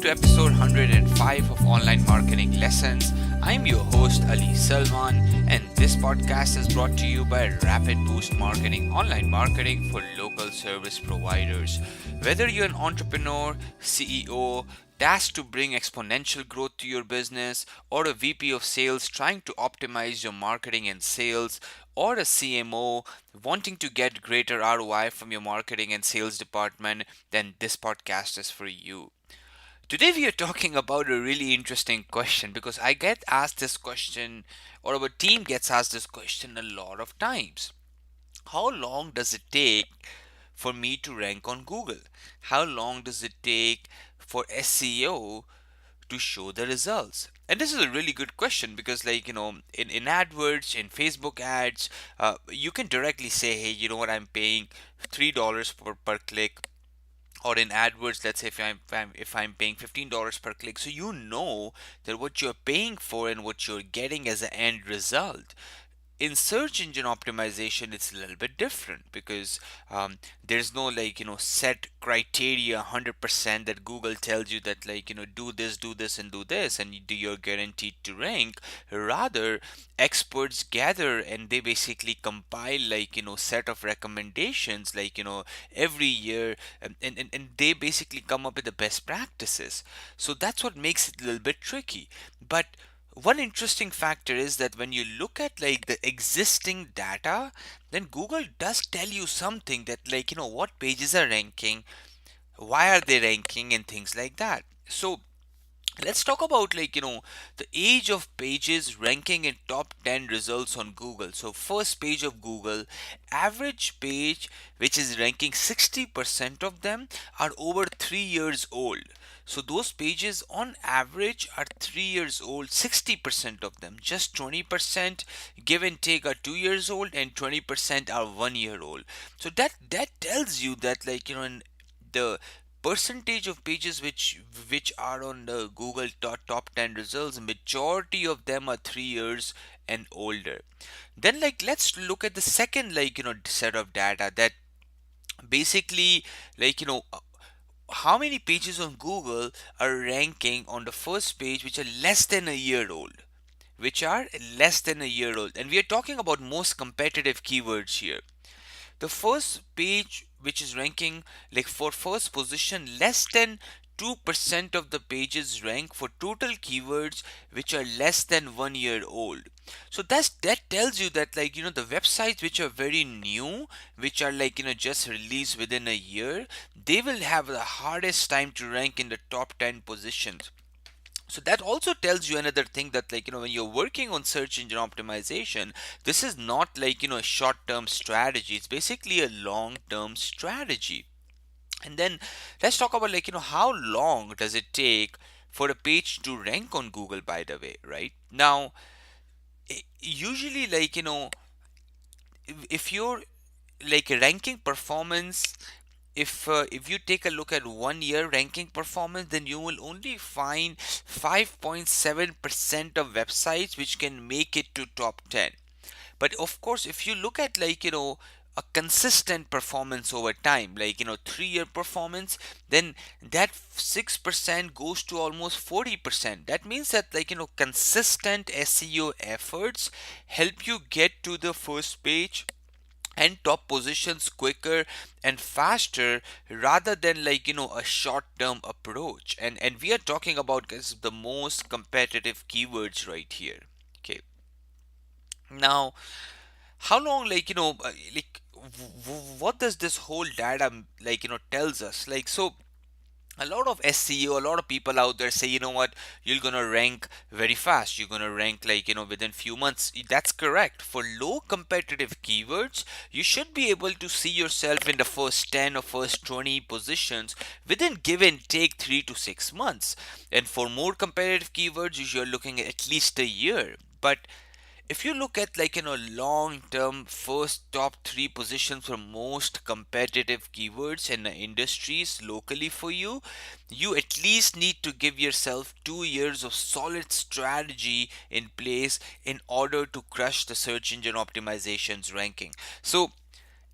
to episode 105 of Online Marketing Lessons. I'm your host Ali Salman, and this podcast is brought to you by Rapid Boost Marketing, online marketing for local service providers. Whether you're an entrepreneur, CEO, tasked to bring exponential growth to your business, or a VP of sales trying to optimize your marketing and sales, or a CMO wanting to get greater ROI from your marketing and sales department, then this podcast is for you. Today, we are talking about a really interesting question because I get asked this question, or our team gets asked this question a lot of times. How long does it take for me to rank on Google? How long does it take for SEO to show the results? And this is a really good question because, in AdWords, in Facebook ads, you can directly say, hey, you know what, I'm paying $3 per click. Or in AdWords, let's say if I'm paying $15 per click, so you know that what you're paying for and what you're getting as an end result. In search engine optimization, it's a little bit different because there's no set criteria 100% that Google tells you that do this and do this and you're guaranteed to rank. Rather, experts gather and they basically compile set of recommendations every year, and they basically come up with the best practices. So that's what makes it a little bit tricky. But one interesting factor is that when you look at the existing data, then Google does tell you something that what pages are ranking, why are they ranking, and things like that. So let's talk about the age of pages ranking in top 10 results on Google. So first page of Google, average page which is ranking, 60% of them are over 3 years old. So those pages on average are 3 years old, 60% of them. Just 20% give and take are 2 years old, and 20% are 1 year old. So that tells you that in the percentage of pages which are on the Google top 10 results, majority of them are 3 years and older. Then let's look at the second set of data that basically how many pages on Google are ranking on the first page which are less than a year old, and we are talking about most competitive keywords here. The first page which is ranking for first position, less than 2% of the pages rank for total keywords which are less than 1 year old. So that tells you that the websites which are very new, which are just released within a year, they will have the hardest time to rank in the top 10 positions. So that also tells you another thing that when you're working on search engine optimization, this is not a short term strategy, it's basically a long term strategy. And then let's talk about how long does it take for a page to rank on Google, by the way, right? Now, usually if you're ranking performance, if you take a look at 1 year ranking performance, then you will only find 5.7% of websites which can make it to top 10. But of course, if you look at a consistent performance over time, 3 year performance, then that 6% goes to almost 40%. That means that consistent SEO efforts help you get to the first page and top positions quicker and faster, rather than a short term approach. And we are talking about the most competitive keywords right here. Okay, now how long what does this whole data tells us? So a lot of SEO, a lot of people out there say, you know what, you're gonna rank very fast. You're gonna rank within few months. That's correct. For low competitive keywords, you should be able to see yourself in the first 10 or first 20 positions within give and take 3 to 6 months. And for more competitive keywords, you're looking at least a year. But if you look at long term first top 3 positions for most competitive keywords in the industries locally for you, you at least need to give yourself 2 years of solid strategy in place in order to crush the search engine optimizations ranking. So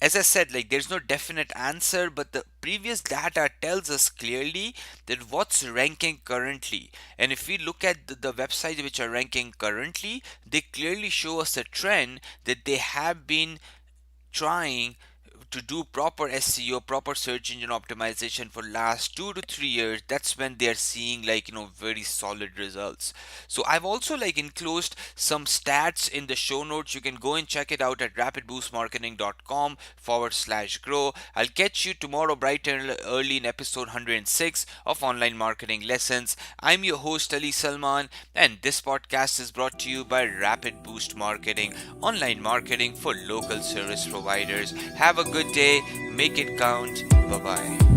As I said, like there's no definite answer, but the previous data tells us clearly that what's ranking currently. And if we look at the websites which are ranking currently, they clearly show us a trend that they have been trying to do proper SEO, proper search engine optimization for last 2 to 3 years. That's when they're seeing like very solid results. So I've also like enclosed some stats in the show notes. You can go and check it out at rapidboostmarketing.com/grow. I'll catch you tomorrow bright and early in episode 106 of Online Marketing Lessons. I'm your host Ali Salman, and this podcast is brought to you by Rapid Boost Marketing, online marketing for local service providers. Have a good day, make it count. Bye bye.